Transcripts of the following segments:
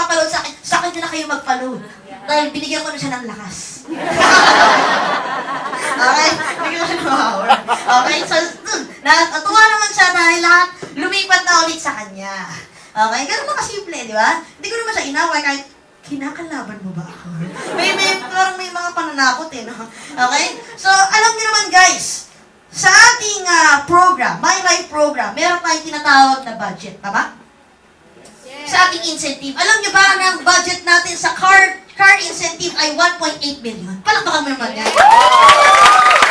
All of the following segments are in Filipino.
magpapaload sa akin na kayo magpaload. Dahil binigyan ko na siya ng lakas. Okay? Binigyan ko siya ng power. Okay? So, dun. Natuwa naman siya dahil lahat lumipat na ulit sa kanya. Okay? Ganun na kasimple, di ba? Hindi ko naman siya inaway kahit kinakalaban mo ba ako? Parang may mga pananakot eh, no? Okay? So, alam niyo naman guys, sa ating program, My Life program, meron tayong tinatawag na budget, tama? Yes. Sa ating incentive. Alam niyo ba na ang budget natin sa car incentive ay 1.8 million? Palakpakan mo naman yan.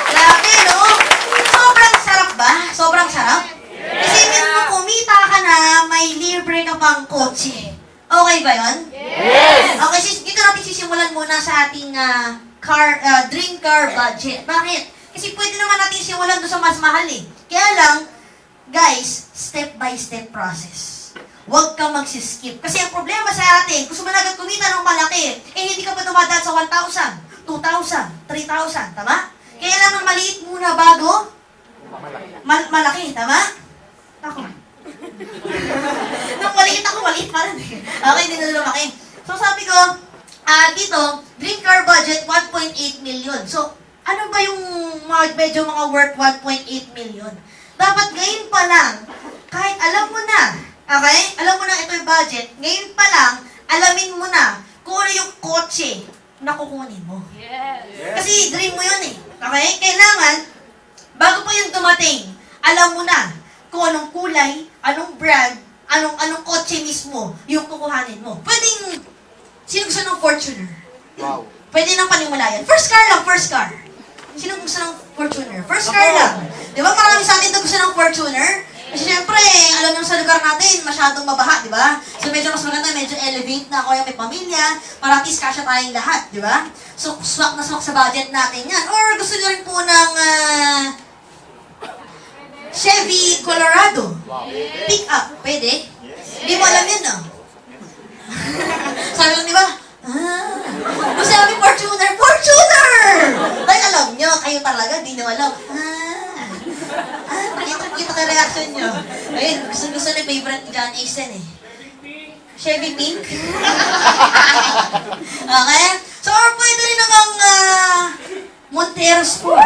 Grabe, no? Sobrang sarap ba? Sobrang sarap? Isipin mo, kumita ka na, may libre ka pang kotse. Okay ba yun? Yes! Okay, dito natin sisimulan muna sa ating dream car budget. Bakit? Kasi pwede naman natin simulan doon sa mas mahal eh. Kaya lang, guys, step-by-step process. Huwag kang magsiskip. Kasi ang problema sa atin, gusto mo na agad kumita ng malaki, eh hindi ka pa dumadaan sa 1,000, 2,000, 3,000, tama? Kaya lang maliit muna bago malaki, tama? Ako. Nung maliit ako, maliit pa rin. Okay, hindi na lumaki. So sabi ko, dito, dream car budget, 1.8 million. So, ano ba yung medyo mga worth 1.8 million? Dapat ngayon pa lang, kahit alam mo na, okay? Alam mo na ito yung budget, ngayon pa lang, alamin mo na kung ano yung kotse na kukunin mo. Yes. Kasi dream mo yun eh. Okay? Kailangan, bago pa yung dumating, alam mo na kung anong kulay, anong brand, anong kotse mismo yung kukuhanin mo. Pwedeng, sino gusto ng Fortuner? Wow. Pwede nang panimulayan. First car lang, first car. Sino gusto ng Fortuner? First car lang. Di ba marami sa atin na gusto ng Fortuner? Kasi syempre, alam nyo sa lugar natin, masyadong mabaha, di ba? So medyo mas maganda, medyo elevate na ako yung may pamilya, para at least kasya tayong lahat, di ba? So swak na swak sa budget natin yan. Or gusto nyo rin po ng Chevy Colorado. Pick up, pwede? Hindi mo alam yun, no? Sabi lang, di ba? Gusto namin Fortuner! Fortuner! Dahil alam nyo, kayo talaga, di nyo alam. Nakita ka reaction nyo. Ayun, gusto na favorite ni John Asen eh. Chevy Pink? Okay? So, pwede rin namang Montero Sport.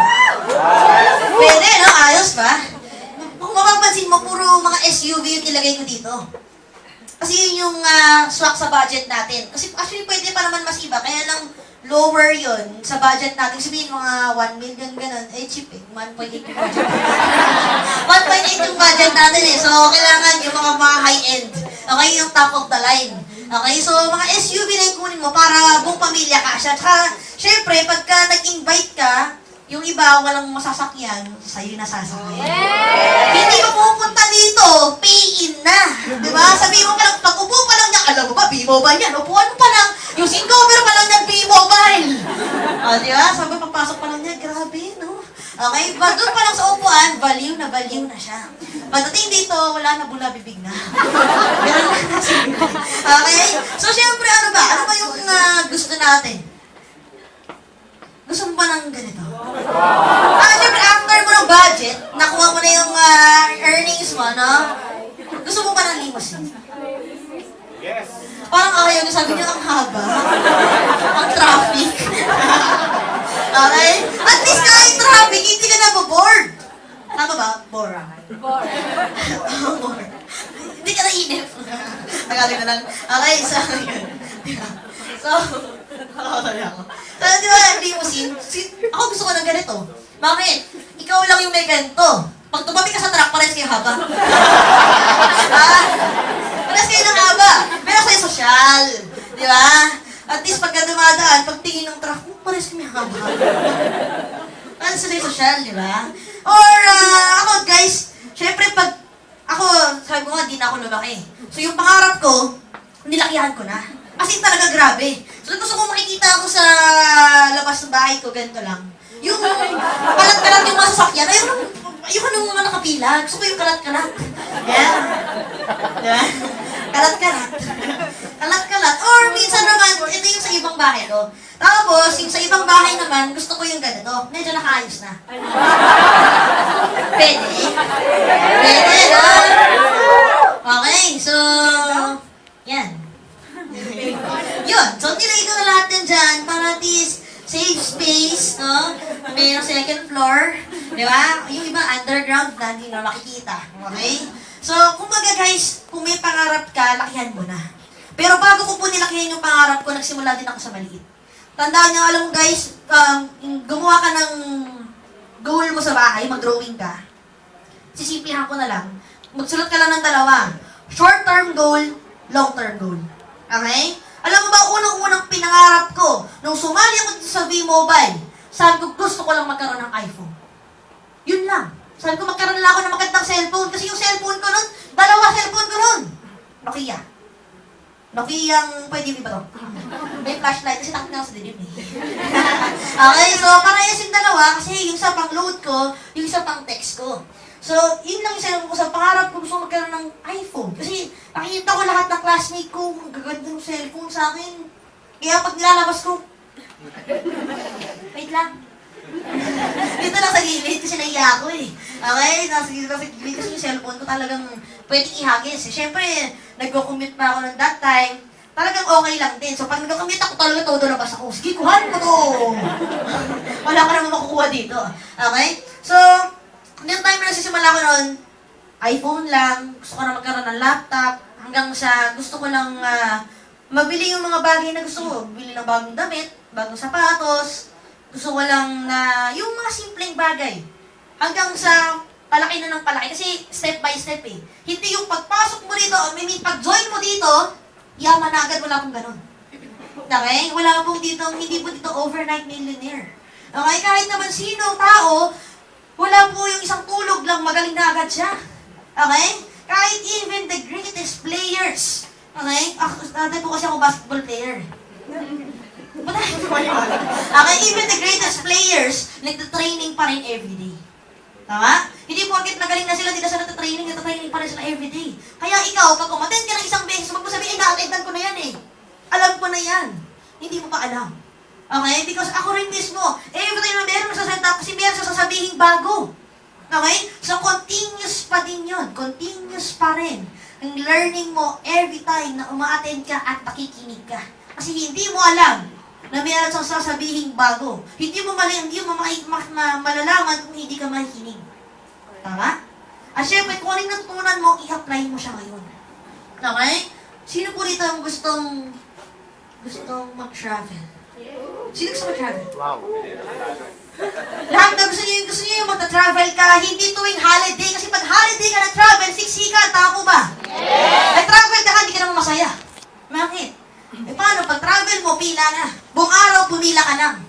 Pwede, no? Ayos ba? Kung mapapansin mo, puro mga SUV yung ilagay ko dito. Kasi yun yung swak sa budget natin. Kasi actually pwede pa naman mas iba, kaya lang lower yun sa budget natin. Sabihin mga 1 million ganun, eh cheap eh. 1.8 yung budget. 1.8 yung budget natin eh. So kailangan yung mga high-end. Okay, yung top of the line. Okay, so mga SUV na yung kunin mo para buong pamilya ka siya. Tsaka, syempre, pagka nag-invite ka, yung iba, walang masasakyan, sa'yo na sasakyan. Yeah! Hindi ka pupunta dito, pay-in na. Diba? Sabihin mo pa lang, pag-upo pa lang niya, alam mo ba, B-Mobile yan. Upuan mo pa lang, yung seat cover pa lang niya, B-Mobile. Diba? Sabi, pagpasok pa lang niya, grabe, no? Okay? Doon pa lang sa upuan, baliw na siya. Pagdating dito, wala na bula, bibig na. Okay? So, syempre, ano ba yung gusto natin? Gusto mo ba ng ganito? Siyempre, after mo ng budget, nakuha mo na yung earnings mo, no? Gusto mo ba ng limousine? Yes. Parang ayaw niyo, sabi niyo, ang haba. Ang traffic. Okay? At least kahit traffic, hindi ka naboboard. Tama ba? Bore. Bore. Hindi ka nainip. Nagaling na lang. Okay, so, So, di ba, limousine? Ako gusto ko ng ganito. Bakit? Ikaw lang yung may ganito. Pag tumabi ka sa truck, pares kayo haba. Pares kayo ng haba. Pero sa'yo sosyal. Di ba? At least pagka dumadaan, pag tingin ng truck, pares kayo haba. Pares sa'yo sosyal, di ba? Or, ako guys, syempre pag, ako, sabi ko nga, di na ako lumaki. So yung pangarap ko, nilakihan ko na. Kasi talaga grabe. So gusto ko makikita ako sa labas ng bahay ko, ganito lang. Yung kalat-kalat yung mga sasakyan, ayoko nung mga nakapila. Gusto ko yung kalat-kalat. Yeah. Yeah. Kalat-kalat. Kalat-kalat. Or minsan naman, ito yung sa ibang bahay ko. Tapos, yung sa ibang bahay naman, gusto ko yung ganito. Medyo nakaayos na. Pwede. Pwede, no? Okay, so, yan. yun. So, nilagay ko na lahat yan dyan para at least save space, no? May second floor, di ba? Yung iba underground na hindi na makikita. Okay? So, kumbaga guys, kung may pangarap ka, lakihan mo na. Pero bago ko po nilakihan yung pangarap ko, nagsimula din ako sa maliit. Tandaan niyo, alam mo guys, gumawa ka ng goal mo sa bahay, mag-drawing ka. Sisimplihan ko na lang. Magsulat ka lang ng dalawa. Short-term goal, long-term goal. Okay? Alam mo ba, unang-unang pinangarap ko, nung sumali ako dito sa V-Mobile, sabi ko, gusto ko lang magkaroon ng iPhone. Yun lang. Sabi ko, magkaroon lang ako ng magandang cellphone. Kasi yung cellphone ko nun, dalawa cellphone ko nun. Nokia. Nokia ang, pwede yung iba to. May flashlight kasi takot nga ako sa dilim eh. Okay, so parehas yung dalawa kasi yung isa pang load ko, yung isa pang text ko. So, yun lang yung cellphone ko. Sa pangarap ko, gusto ko magkaroon ng iPhone. Kasi nakikita ko lahat ng classmate ko, ang gaganda ng cellphone sa akin. Kaya pag nilalabas ko, wait lang. Dito lang sa gilid kasi naiya ako eh. Okay? Nasa gilid kasi yung cellphone ko talagang pwedeng ihagis. Siyempre, nagko-commute pa ako ng that time. Talagang okay lang din. So, pag nagko-commute ako, talaga todo labas ako. Sige, kuhanin mo to! Wala ka naman makukuha dito. Okay? So, yung time na nagsisimula ko noon, iPhone lang, gusto ko na magkaroon ng laptop, hanggang sa gusto ko lang mabili yung mga bagay na gusto ko. Bili ng bagong damit, bagong sapatos, gusto ko lang na yung mga simpleng bagay. Hanggang sa palaki na ng palaki. Kasi step by step eh. Hindi yung pagpasok mo dito, pag-join mo dito, yaman na agad, wala pong ganun. Okay? Wala pong dito, hindi po dito overnight millionaire. Okay? Kahit naman sino tao, wala po yung isang tulog lang, magaling na agad siya. Okay? Kahit even the greatest players. Okay? Dati po kasi ako basketball player. Okay? Even the greatest players, nagtatraining pa rin everyday. Tama? Hindi po agad magaling na sila, hindi na sila nagtatraining pa rin sila everyday. Kaya ikaw, pag umattend ka ng isang beses, magpasabi, na-attendan ko na yan eh. Alam ko na yan. Hindi mo pa alam. Okay? Because ako rin mismo, every time na meron nagsasalita, kasi meron sasabihin bago. Okay? So, continuous pa din yun. Continuous pa rin. Ang learning mo every time na uma-attend ka at nakikinig ka. Kasi hindi mo alam na meron sasabihin bago. Hindi mo malalaman kung hindi ka makikinig. Tama? At syempre, kung anong natutunan mo, i-apply mo siya ngayon. Okay? Sino po dito ang gustong mag-travel? Sino gusto mag-travel? Wow. Lahat na gusto niyo yung mag-travel ka, hindi tuwing holiday. Kasi pag holiday ka na-travel, siksikan, tama ba? Yes! Nag-travel ka, hindi ka naman masaya. Bakit? Paano? Pag travel mo, pila na. Buong araw, pumila ka lang.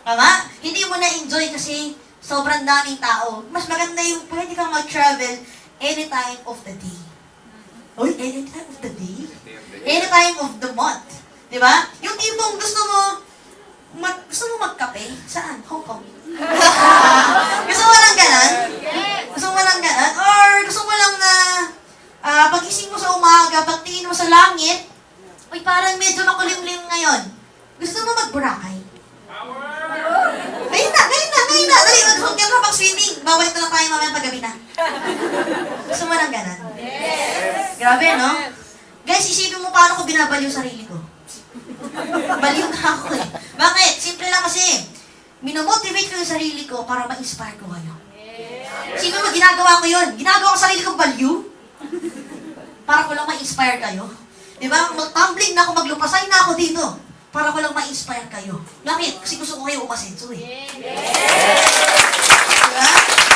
Tama? Hindi mo na-enjoy kasi sobrang daming tao. Mas maganda yung pwede kang mag-travel any time of the day. Uy, any time of the day? Any time of the month. Diba? Yung tipong gusto mo magkape? Saan? Hong Kong. Gusto mo lang ganon? Gusto mo lang ganon? Or gusto mo lang na pag-ising mo sa umaga, pagtingin mo sa langit, uy, parang medyo makulimlim ngayon. Gusto mo mag-Boracay? Ngayon na. Dali, huwag ka na pag-swimming. Babalik na lang tayo mamaya pag-gabi na. Gusto mo lang ganon? Yes! Grabe, no? Guys, isipin mo paano ko binabaliw sarili ko. Baliw na ako eh. Bakit? Simple lang kasi. Minomotivate ko yung sarili ko para ma-inspire ko kayo. Sino mo ginagawa ko yun? Ginagawa ko sarili ko baliw? Para ko lang ma-inspire kayo. Diba? Mag-tumbling na ako, maglupasay na ako dito. Para ko lang ma-inspire kayo. Bakit? Kasi gusto ko kayo umasenso eh. Diba?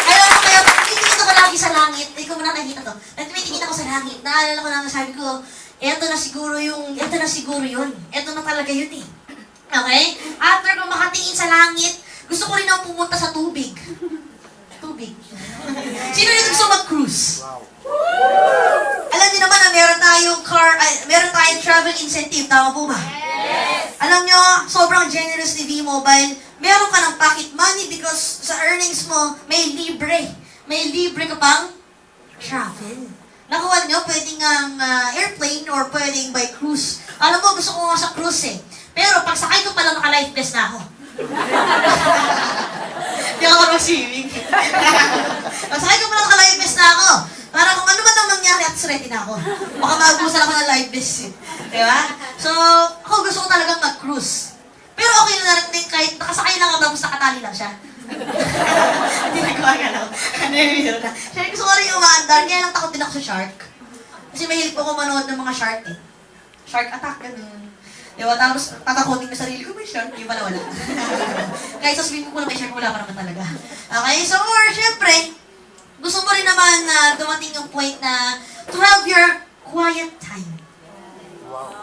Alam mo kaya, tinitingin ako lagi sa langit. Hindi ko muna nakikita to. Tinitingin ako sa langit. Naalala ko lang, sabi ko, eto na siguro yun. Eto na talaga yun eh. Okay? After ko makatingin sa langit, gusto ko rin ako pumunta sa tubig. Sino yung gusto mag-cruise? Alam niyo naman na meron tayong travel incentive. Tama po ba? Yes! Alam niyo, sobrang generous ni V-Mobile. Meron ka ng pocket money because sa earnings mo, may libre. May libre ka pang travel. Nakuha niyo, pwedeng airplane or pwedeng by cruise. Alam mo, gusto ko nga sa cruise eh. Pero pag sakay ko palang naka-life vest na ako. Hindi ako mag-swimming. Pag sakay ko palang naka-life vest na ako, para kung ano man ang mangyari at ready na ako. Baka magusan ako ng life vest eh. Diba? So, ako gusto ko talaga kahit nakasakay lang ako tapos nakatali lang siya. Hindi na gumagalaw. Ano na. Siyempre gusto ko rin yung umaandar, kaya lang takot din ako sa shark. Kasi mahilig po ako manood ng mga shark eh. Shark attack, ganun. Diba? Tapos tatakotin ko sarili ko, may shark. Yung pala wala. Kahit sa swimming pool may shark, wala pa naman talaga. Okay, so or syempre, gusto mo rin naman na dumating yung point na to have your quiet time.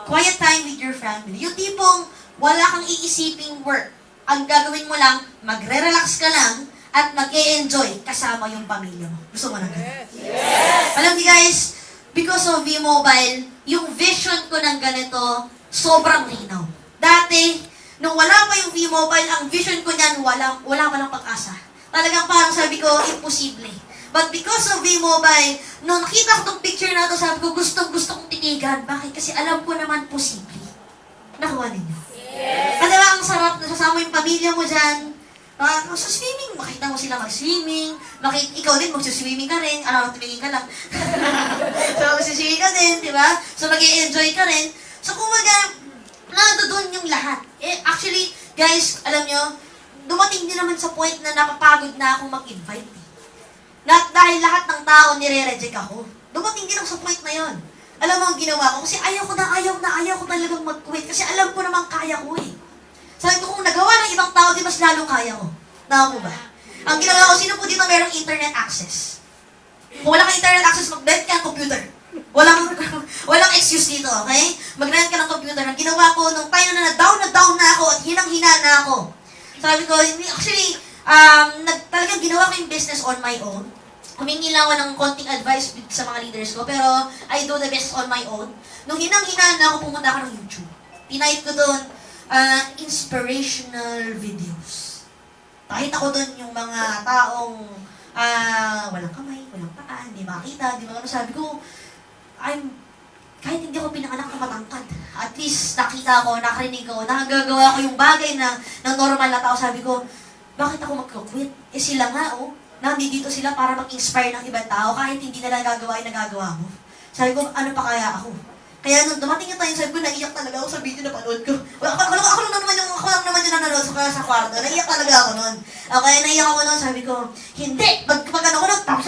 Quiet time with your family. Yung tipong wala kang iisiping work. Ang gagawin mo lang, magre-relax ka lang at mag-e-enjoy kasama yung pamilya mo. Gusto mo na ganun? Yes! Alam niyo guys, because of V-Mobile, yung vision ko ng ganito, sobrang linaw. Dati, nung wala pa yung V-Mobile, ang vision ko niyan, wala palang pag-asa. Talagang parang sabi ko, imposible. But because of V-Mobile, nung nakita ko tong picture na to, sabi ko, gusto kong titigan. Bakit? Kasi alam ko naman posible. Nakuha ninyo. Yes! Kasi ang sarap na sasama yung pamilya mo dyan. Sa swimming, makita mo sila mag-swimming. Ikaw din, mag-swimming ka rin. Alam mo, tumingin ka lang. So, mag-swimming ka din, di ba? So, mag-i-enjoy ka rin. So, kumbaga, doon yung lahat. Actually, guys, alam nyo, dumating din naman sa point na napapagod na ako mag-invite. Dahil lahat ng tao nire-reject ako. Dumating din ako sa point na yon. Alam mo ang ginawa ko? Kasi ayaw ko talagang mag-quit. Kasi alam ko naman kaya ko eh. Sabi ko, kung nagawa ng ibang tao, di mas lalong kaya ko. Tama ba? Ang ginawa ko, sino po dito merong internet access? Kung wala kang internet access, mag-rent ka ng computer. Walang excuse dito, okay? Mag-rent ka ng computer. Ang ginawa ko, nung time na down na ako at hinang-hina na ako. Sabi ko, actually, talagang ginawa ko yung business on my own. Humingi lang ako ng konting advice sa mga leaders ko, pero I do the best on my own. Nung hinang-hina na ako, pumunta ako ng YouTube. Tinayip ko doon, inspirational videos. Nakita ko doon yung mga taong walang kamay, walang paa, hindi makita, hindi makita. Sabi ko, kahit hindi ako pinanganak na matangkad, at least nakita ko, nakarinig ko, nakagagawa ko yung bagay na normal na tao. Sabi ko, bakit ako mag-quit? Sila nga, nandito sila para mag-inspire ng ibang tao kahit hindi nila nagagawa yung nagagawa mo. Sabi ko, ano pa kaya ako? Kaya nung dumating yung time, sabi ko, naiyak talaga ako sa video na panood ko. Ako lang naman yung nanonood sa kwarto. Naiyak talaga ako nun. Okay, naiyak ako nun, sabi ko, hindi! Pag-ano ko nun, tapos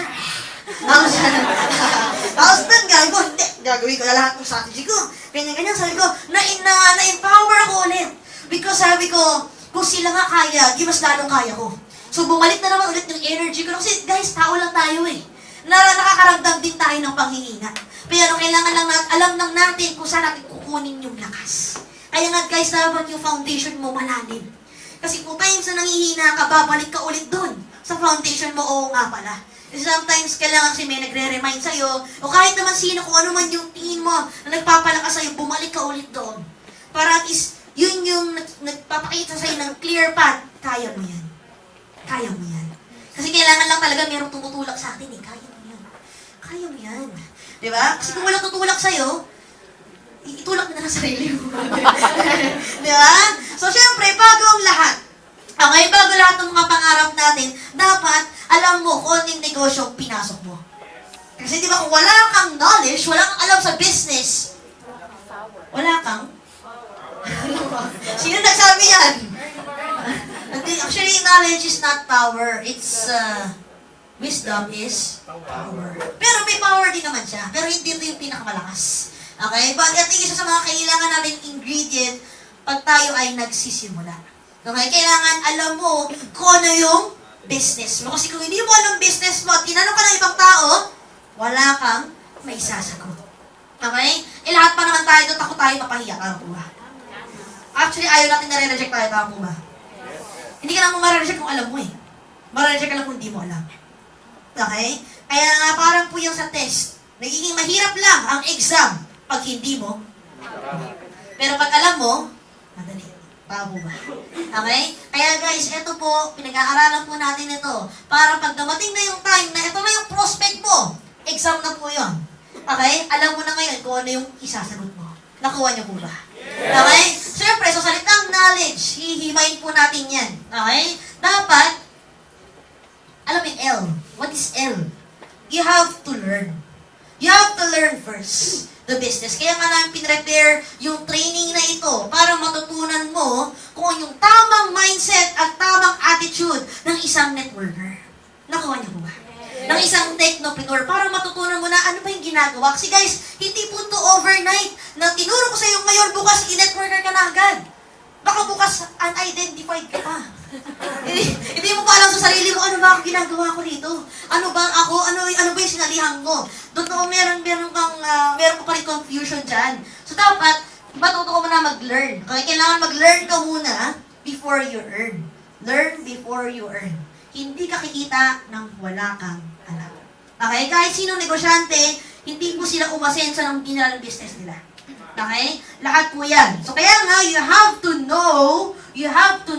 tapos dun, gagawin ko na lahat ng strategy ko. Ganyan, sabi ko, na-empower ako ulit. Because sabi ko, kung sila nga kaya, di mas lalong kaya ko. So bumalik na naman ulit yung energy ko. Kasi guys, tao lang tayo eh. Nakakaramdam din tayo ng panghihina. Pero kailangan lang alam lang natin kung saan natin kukunin yung lakas. Kaya nga guys, dapat yung foundation mo malalim. Kasi kung times na nanghihina ka, babalik ka ulit dun. Sa foundation mo, oo nga pala. Kasi sometimes kailangan kasi may nagre-remind sa'yo, o kahit naman sino, kung ano man yung tingin mo na nagpapalakas sa'yo, bumalik ka ulit doon. Para at least, yun yung nagpapakita sa'yo ng clear path, kaya mo yan. Kaya mo yan. Kasi kailangan lang talaga merong tumutulak sa atin eh. Kaya mo yan. Kaya mo yan. Diba? Kasi kung walang tutulak sa'yo, itulak mo na lang sarili mo. Diba? So, syempre, bago ang lahat. Okay, bago lahat ng mga pangarap natin, dapat alam mo kung anong negosyo ang pinasok mo. Kasi di ba, kung wala kang knowledge, wala kang alam sa business, wala kang... Sino nagsabi yan? Actually, knowledge is not power. It's... wisdom is power. Pero may power din naman siya. Pero hindi ito yung pinakamalakas. Okay? But ito isa sa mga kailangan natin ingredient pag tayo ay nagsisimula. Okay? Kailangan alam mo kung ano yung business mo. Kasi kung hindi mo alam business mo at tinanong ka ng ibang tao, wala kang may sasagot. Okay? Lahat pa naman tayo doon, takot tayo mapahiya. Tama po ba? Actually, ayaw natin nare-reject tayo. Tama po ba? Hindi ka lang ma-reject kung alam mo eh. Ma-reject ka lang kung hindi mo alam. Okay? Kaya nga parang po yung sa test, nagiging mahirap lang ang exam pag hindi mo. Pero pag alam mo, madali. Tama ba? Okay? Kaya guys, ito po, pinag-aaralan po natin ito. Para pag dumating na yung time na ito na yung prospect mo, exam na po yun. Okay? Alam mo na ngayon kung ano yung isasagot mo. Nakuha niyo po ba? Okay? Siyempre, so salitang knowledge, hihimayin po natin yan. Okay? Dapat, alam mo yung L. What is L? You have to learn. You have to learn first the business. Kaya nga namin pinrepare yung training na ito para matutunan mo kung yung tamang tamang mindset at tamang attitude ng isang networker. Nakuha niyo po ba? Ng isang technopreneur para matutunan mo na ano pa yung ginagawa. Kasi guys, hindi po to overnight na tinuro ko sa iyo ngayon, bukas i-networker ka na agad. Baka bukas unidentified ka pa. Hindi mo pa alam sa sarili mo, ano ba ang ginagawa ko dito? Ano ba ako? Ano ba yung sinalihan ko? Totoo, meron ka pa rin confusion dyan. So dapat, matuto mo na mag-learn. Kaya kailangan mag-learn ka muna before you earn. Learn before you earn. Hindi ka kikita nang wala kang alam. Okay? Kahit sinong negosyante, hindi po sila umasenso ng ginalang business nila. Okay? Lahat po yan. So kaya nga, you have to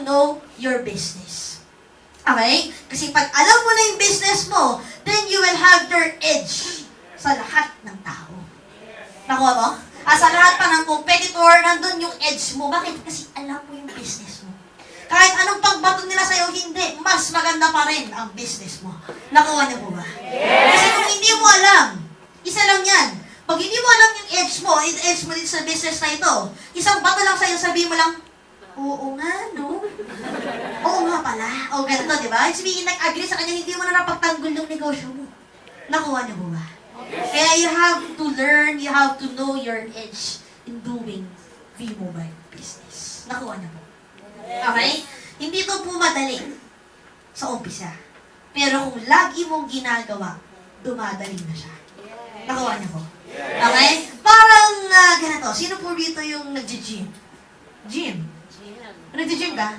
know your business. Okay? Kasi pag alam mo na yung business mo, then you will have your edge sa lahat ng tao. Nakuha mo? Sa lahat pa ng competitor, nandun yung edge mo. Bakit? Kasi alam mo yung business mo. Kahit anong pagbato nila sa'yo, hindi. Mas maganda pa rin ang business mo. Nakuha niyo po ba? Kasi kung hindi mo alam, isa lang yan. Pag hindi mo alam yung edge mo din sa business na ito, isang bato lang sa'yo, sabihin mo lang, oo nga, no? Oo nga pala. O ganito, di ba? Sabihin, nag-agree sa kanya, hindi mo na napagtanggol yung negosyo mo. Nakuha niyo po ba? Kaya you have to learn, you have to know your edge in doing V-Mobile business. Nakuha niyo po. Okay? Hindi ito po madali sa umpisa. Pero kung lagi mong ginagawa, dumadali na siya. Nakuha niyo po. Okay? Parang ganito. Sino po dito yung nag-gym? Gym? Nag-gym ka?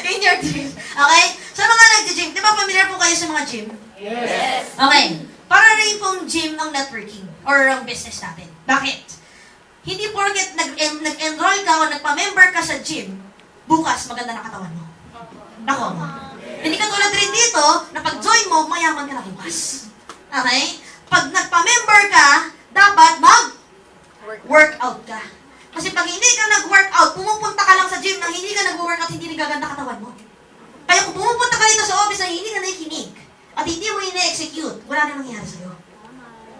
In your dream. Okay? Sa mga nag-gym, di ba familiar po kayo sa mga gym? Yes. Okay. Para rin pong gym ang networking or ang business natin. Bakit? Hindi porket nag-enroll ka o nagpa-member ka sa gym, bukas maganda na katawan mo. Nako. Hindi ka tulad rin dito na pag-join mo, mayaman ka na bukas. Okay? Pag nagpa-member ka, dapat mag-workout ka. Kasi pag hindi ka nag-workout, pumupunta ka lang sa gym nang hindi ka nag-workout, hindi nagaganda katawan mo. Kaya kung pumupunta ka dito sa office na hindi ka nakikinig at hindi mo ina-execute, wala na mangyayari sa'yo.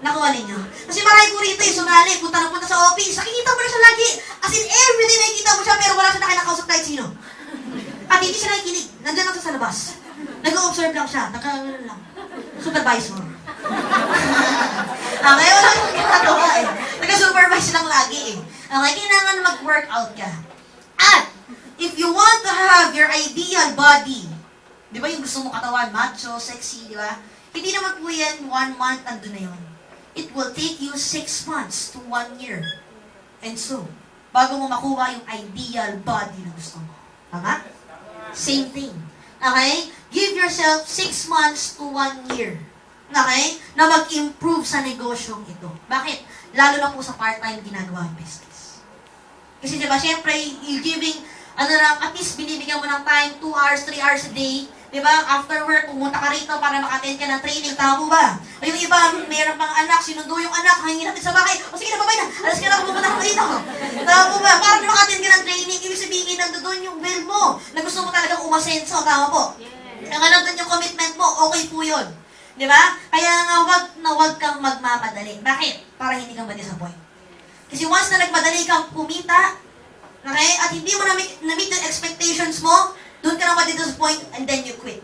Nakuha ninyo. Kasi marami po rito yung sumali, punta na punta sa office, nakikita mo na siya lagi. As in, everyday nakikita mo siya, pero wala siya nakakausap kahit sino. At hindi siya nakikinig. Nandiyan lang siya sa labas. Nag-observe lang siya. Lang. Supervisor. Okay, wala kang ginagawa eh. Nag-supervise lang lagi eh. Okay, kailangan mag-workout ka. At, if you want to have your ideal body, di ba yung gusto mo katawan, macho, sexy, di ba? Hindi naman po yan 1 month, nandun na yun. It will take you 6 months to 1 year. And so, bago mo makuha yung ideal body na gusto mo. Tama? Same thing. Okay? Give yourself 6 months to 1 year. Okay? Na mag-improve sa negosyong ito. Bakit? Lalo na po sa part-time ginagawa ang business. Kasi diba, syempre, you're giving, at least binibigyan mo ng time, 2 hours, 3 hours a day. Diba? After work, pumunta ka rito para maka-attend ka ng training. Tama po ba? O yung iba, mayroon pang anak, sinundo yung anak, hangin natin sa bahay. O sige na, babay na. Alas ka na, pumunta ka dito. Tama po ba? Para maka-attend ka ng training, ibig sabihin, nandoon yung will mo, na gusto mo talagang umasenso. Tama po? Kaya nga nandun yung commitment mo, okay po yun. Diba? Kaya nga, wag kang magmamadali. Bakit? Para hindi kang ma-disappoint. Kasi once na nagmadali kang kumita, okay, at hindi mo na-meet yung expectations mo, doon ka na ma-disappoint and then you quit.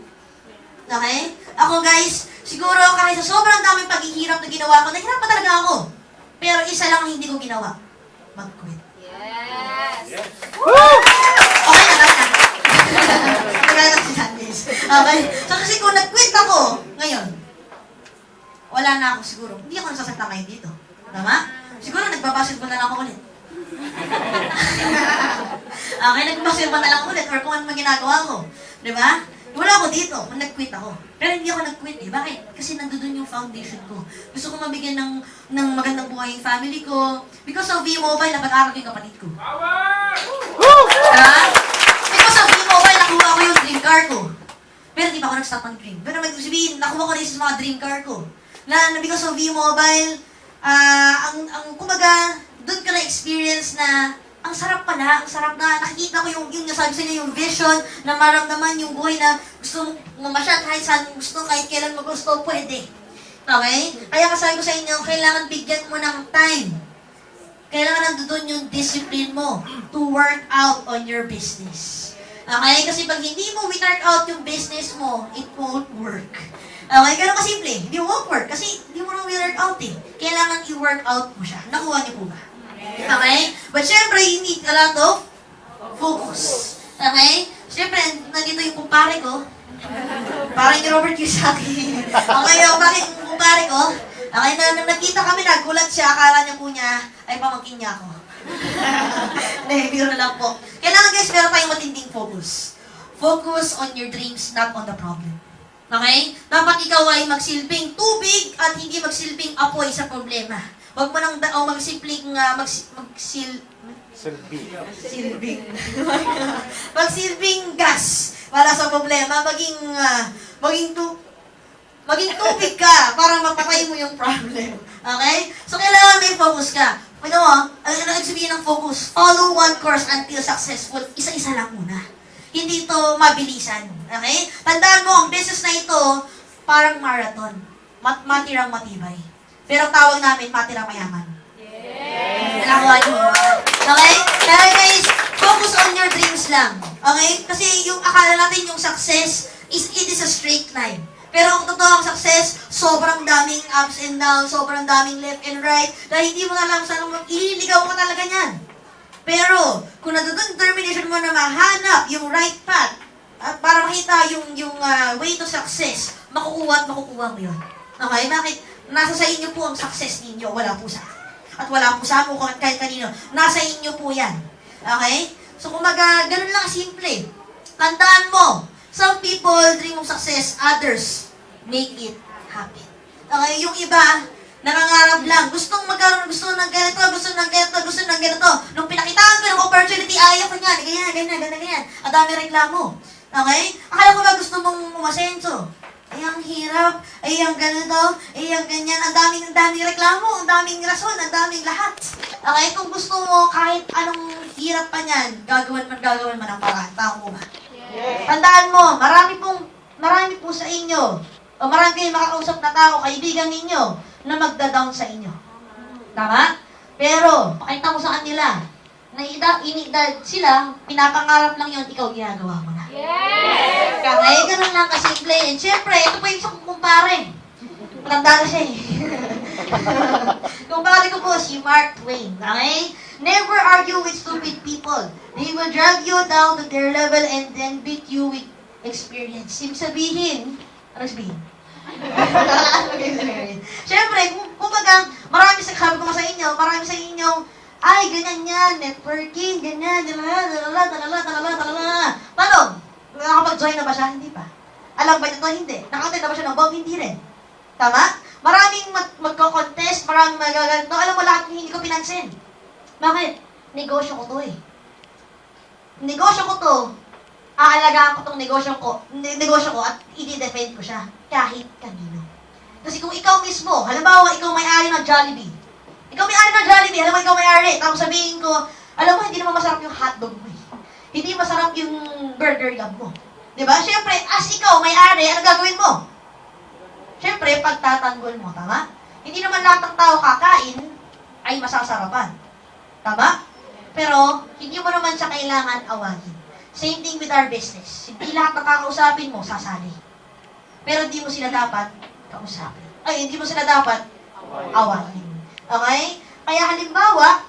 Okay? Ako guys, siguro kahit sa sobrang daming paghihirap na ginawa ko, nahirapan talaga ako. Pero isa lang ang hindi ko ginawa. Mag-quit. Yes! Woo! Okay na lang na. Nagkala si Candice. Okay? So kasi kung nag-quit ako, ngayon, wala na ako siguro. Hindi ako nasasakta ngayon dito. Tama? Siguro nagbabasketball na lang ako ulit. Okay, nagbasketball na lang ako ulit or kung ano man ginagawa ko. Diba? Wala ako dito kung nag-quit ako. Pero hindi ako nag-quit eh. Bakit? Kasi nandun yung foundation ko. Gusto ko mabigyan ng magandang buhay yung family ko. Because of V-Mobile, napag-aral ko yung kapatid ko. Diba? Because of V-Mobile, nakuha ko yung dream car ko. Pero di pa ako nag-stop ng dream. Pero sabihin, nakuha ko rin sa mga dream car ko. Na because of V-Mobile, kumbaga, doon ka na-experience na ang sarap pala, ang sarap na nakikita ko yung nasabi sa inyo, yung vision na maramdaman yung buhay na gusto mo masyad kahit saan gusto, kahit kailan mo gusto, pwede. Okay? Kaya kasabi ko sa inyo, kailangan bigyan mo ng time. Kailangan nandoon yung discipline mo to work out on your business. Okay? Kasi pag hindi mo work out yung business mo, it won't work. Okay? Ganun kasimple. Hindi won't work kasi hindi mo na work out eh. Kailangan i-work out mo siya. Nakuha niyo po ba? Okay? But syempre, you need a lot of focus. Okay? Syempre, nandito yung kumpare ko. Parang ni Robert Kiyosaki. Okay, bakit yung kumpare ko? Okay, nung nagkita kami, nagulat siya. Akala niya po niya, ay pamangkin niya ako. Hindi, biro na lang po. Kailangan guys, meron tayong matinding focus. Focus on your dreams, not on the problem. Okay? Dapat ikaw ay magsilbing tubig at hindi magsilbing apoy sa problema. Huwag mo nang magsilbing, magsilbing gas para sa problema, maging tubig ka para mapatay mo yung problem. Okay? So, kailangan may focus ka. Ano mo, ang sabihin ng focus, follow one course until successful. Isa-isa lang muna. Hindi ito mabilisan. Okay? Tandaan mo, ang business na ito, parang marathon. Matirang matibay. Pero ang tawag namin, matirang mayaman. Nakuha niyo. Okay? Kaya guys, focus on your dreams lang. Okay? Kasi yung akala natin yung success it is a straight line. Pero ang totoong success, sobrang daming ups and downs, sobrang daming left and right, dahil hindi mo alam saan mo, ililigaw ka talaga niyan. Pero, kung nandun determination mo na mahanap yung right path, at para makita yung way to success, makukuha mo yun. Okay? Bakit? Nasa sa inyo po ang success ninyo, wala po sa akin. At wala po sa mo kahit kanino. Nasa inyo po yan. Okay? So, kumaga, ganun lang simple. Tandaan mo, some people dream of success, others make it happen. Okay? Yung iba, nangangarap lang. Gustong magkaroon, gusto ng ganito, gusto ng ganito. Nung pinakitaan ko ng opportunity, ayaw ko niyan. Ganyan. Ang dami reklamo. Okay? Akala ko ba gusto mong umasenso? Ay, ang hirap. Ay, ang ganito. Ay, ang ganyan. Ang daming reklamo. Ang daming rason. Ang daming lahat. Okay? Kung gusto mo, kahit anong hirap pa niyan, gagawin mo ng paraan. Tama mo ba? Yes. Tandaan mo, marami po sa inyo, o marami kayong makakausap na tao, kaibigan ninyo, na magda-down sa inyo. Tama? Pero, pakita mo sa kanila, na sila, pinapangarap lang yun, ikaw ginagawa mo na. Yes! Okay, ganun lang kasimple. And syempre, ito pa yung isang kumpare. Matanda na siya eh. Kumpare ko po, si Mark Twain. Okay? Never argue with stupid people. They will drag you down to their level and then beat you with experience. Ibig sabihin, ano sabihin? Syempre, kumbaga, marami sa inyo, ay, ganyan yan, networking, ganyan, talala. Paano? Nakapag-join na ba siya? Hindi pa. Alam ba ito? Hindi. Nakatay na ba siya ng bomb? Hindi rin. Tama? Maraming magko-contest, maraming magaganto. Alam mo lahat hindi ko pinansin. Bakit? Negosyo ko to eh. Negosyo ko to, aalagaan ko tong negosyo ko at i-defend ko siya kahit kanino. Kasi kung ikaw mismo, halimbawa ikaw may-ari ng Jollibee. Ikaw may-ari ng Jollibee, alam mo ikaw may-ari, tapos sabihin ko, alam mo hindi naman masarap yung hotdog mo eh. Hindi masarap yung burger job mo. Diba? Siyempre, as ikaw may-ari, ano gagawin mo? Siyempre, pagtatanggol mo, tama? Hindi naman lahat ng tao kakain ay masasarapan. Tama? Pero, hindi mo naman siya kailangan awahin. Same thing with our business. Hindi lahat na kakausapin mo, sasali. Pero hindi mo sila dapat kausapin. Ay, hindi mo sila dapat awahin. Okay? Kaya halimbawa,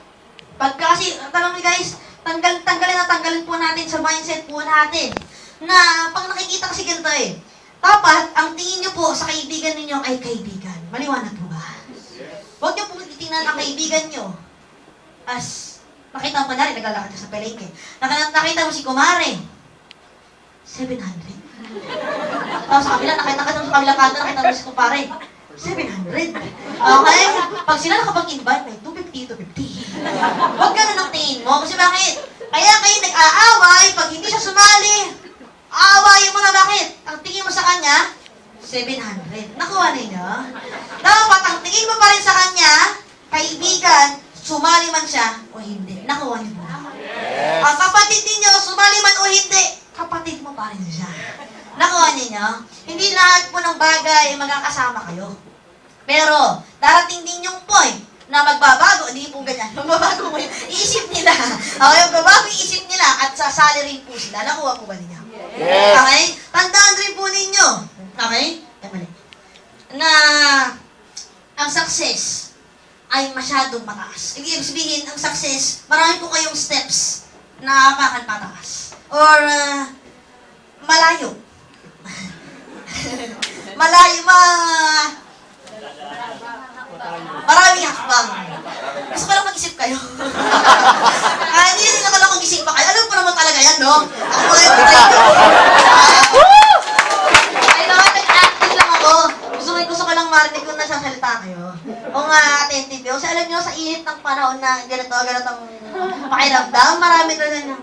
kasi, tanong niyo guys, tanggalin po natin sa mindset po natin na pag nakikita kasi ganito eh, dapat, ang tingin niyo po sa kaibigan ninyo ay kaibigan. Maliwanag po ba? Huwag niyo po titingnan ang kaibigan niyo as, nakita mo na rin, naglalakad ka sa palengke. Nakita mo si Kumare, 700. Tapos sa kabila, nakita mo sa kabila kanta, nakita mo si Kumpare, 700. Okay? Pag sila nakapag-invite, may 250. Huwag ganun ang tingin mo. Kasi bakit? Kaya kayo nag-aaway, pag hindi siya sumali, aawayin mo na bakit? Ang tingin mo sa kanya, 700. Nakuha ninyo? Dapat ang tingin mo pa rin sa kanya, kaibigan, sumali man siya o hindi. Nakuha niyo po. Yes. Ang kapatid ninyo, sumali man o hindi, kapatid mo pa rin siya. Nakuha ninyo? Hindi lahat po ng bagay magkakasama kayo. Pero, darating din yung point na magbabago, hindi po ganyan, magbabago mo yung isip nila. Okay, magbabago yung isip nila at sasali rin po sila. Nakuha po ba ninyo? Yes. Okay? Tandaan rin po ninyo. Okay? Ay, mali. Na ang success ay masyadong mataas. Ibig sabihin, ang success, marami po kayong steps na apakan pataas. Or, malayo. Malayo, maraming hakbang. Gusto ko lang mag-isip kayo. Hindi rin ako lang mag-isip pa kayo. Alam ko naman talaga yan, no? Ako mga yung ay naman, nag-acting lang ako. Gusto ko lang marinig kung nasasalita kayo. O nga, attentive yun. Kasi alam nyo, sa init ng panahon na ganitong pakiramdam, marami na lang yung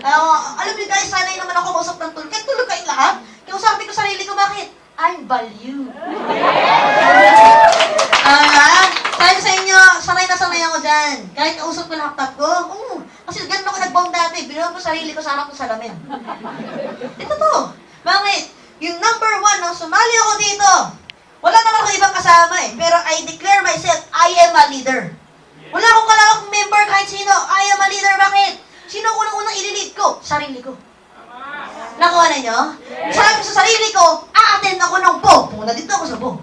alam niyo guys, sanay naman ako mausap ng tulog. Kahit tulog kayong lahat. Kaya sabi ko sarili ko, bakit? I'm value. Sabi sa inyo, sanay na sanay ako dyan. Kahit kausap ko laptop ko, kasi ganun ako nag-bomb dati. Binuha ko sarili ko sa anak ko sa lamin. Ito to. Bakit? Yung number 1, no, sumali ako dito. Wala naman ako ibang kasama eh. Pero I declare myself, I am a leader. Wala akong kalawang member kahit sino. I am a leader. Bakit? Sino unang-unang ililid ko? Sarili ko. Nakuha na nyo? Sabi ko sa sarili ko, a-attend ako ng BOM. Pumunta dito ako sa BOM.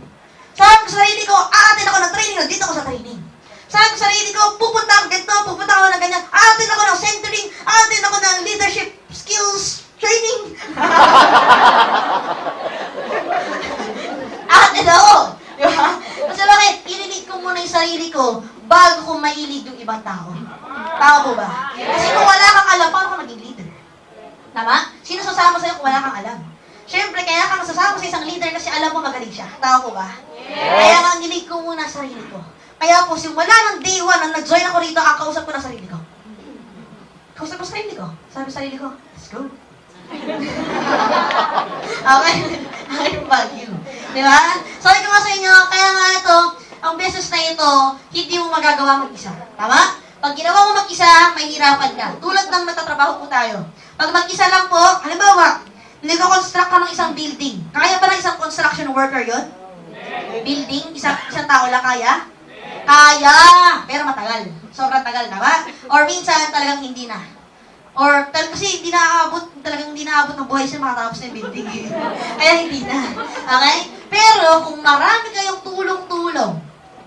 Sabi ko sa sarili ko, a-attend ako ng training. Dito ako sa training. Sabi ko sa sarili ko, pupunta ako ganito, pupunta ako ng ganyan. A-attend ako ng centering. A-attend ako ng leadership skills training. A-attend ako. Diba? Kasi bakit? Ililid ko muna yung sarili ko bago ko mailid yung ibang tao. Tama po ba? Kasi kung wala kang alam, paano ka maging leader? Tama? Sino sasama sa'yo kung wala kang alam? Siyempre, kaya kang sasama sa isang leader kasi alam mo magaling siya. Tama po ba? Kaya nga nilid ko muna sarili ko. Kaya po, simula ng day 1 nang nag-join ako rito, kakausap ko na sarili ko. Kausap ko sarili ko. Sabi sa sarili ko, let's go. Okay? I'm value. Di ba? Sabi ko nga sa inyo, kaya nga ito, ang business na ito, hindi mo magagawa mag-isa. Tama? Pag ginawa mo mag-isa, mahihirapan ka. Tulad ng nagtatrabaho po tayo. Pag mag-isa lang po, halimbawa, nag-construct ka ng isang building. Kaya ba ng isang construction worker yon? Building? Isang tao lang kaya? Kaya! Pero matagal. Sobrang tagal na ba? Or minsan talagang hindi na. Or kasi talagang hindi naaabot ng buhay siya makatapos na yung building. Kaya hindi na. Okay? Pero kung marami kayong tulong-tulong,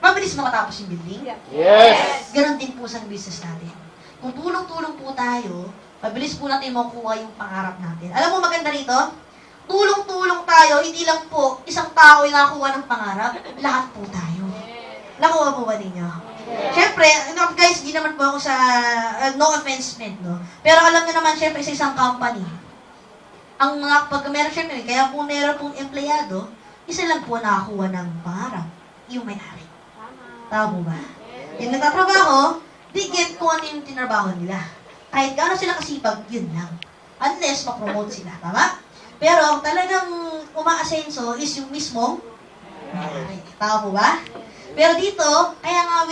mabilis makatapos yung building? Yes. Ganon din po sa business natin. Kung tulong-tulong po tayo, mabilis po natin makukuha yung pangarap natin. Alam mo maganda rito? Tulong-tulong tayo, hindi lang po isang tao yung nakakuha ng pangarap, lahat po tayo. Nakuha po ba ninyo? Siyempre, guys, hindi naman po ako sa, no offense meant, no? Pero alam niyo naman, siyempre, sa isang company, pag meron siyempre, kaya po meron pong empleyado, isa lang po nakakuha ng pangarap, yung may-ari. Tama po ba? Yung nagtatrabaho, di get kung ano yung tinrabaho nila. Kahit gaano sila kasipag, yun lang. Unless ma-promote sila, tama? Pero talagang umaasenso is yung mismong may-ari. Tama po ba? Pero dito, kaya nga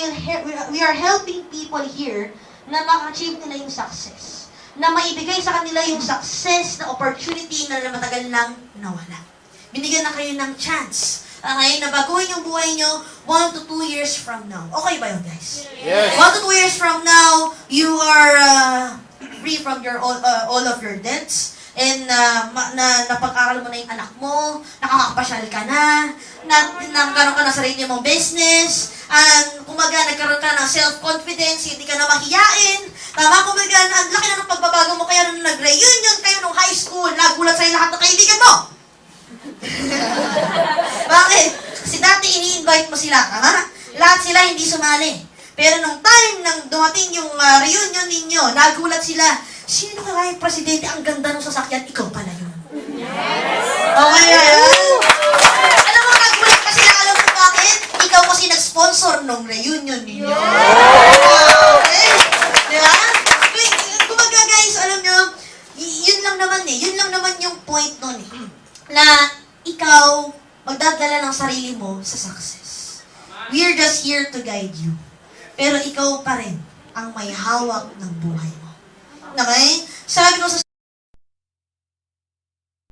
we are helping people here na maka-achieve nila yung success. Na maibigay sa kanila yung success na opportunity na matagal lang nawala. Binigyan na kayo ng chance. Okay, na baguhin yung buhay nyo 1 to 2 years from now. Okay ba yun, guys? Yes. 1 to 2 years from now, you are free from your all of your debts. And napag-aral mo na yung anak mo, nakakapasyal ka na, nagkaroon ka na sarili mong business, kumaga nagkaroon ka ng self-confidence, hindi ka na mahiyain, tama, kumaga ang laki na ng pagbabago mo, kaya nung nag-reunion kayo nung high school, nagulat sa'yo lahat ng kaibigan mo. Bakit? Kasi dati ini-invite mo sila, tama? Lahat sila hindi sumali. Pero nung time nang dumating yung reunion ninyo, nagulat sila, sino ka kaya presidente? Ang ganda ng sasakyan, ikaw pala yun. Yes! Okay, alam mo, nagulat ka sila, alam mo bakit? Ikaw kasi nag-sponsor nung reunion ninyo. Okay? Diba? Kumaga guys, alam nyo, yun lang naman yung point nun eh. Na ikaw, magdadala ng sarili mo sa success. We're just here to guide you. Pero ikaw pa rin ang may hawak ng buhay mo. Okay? Sabi ko sa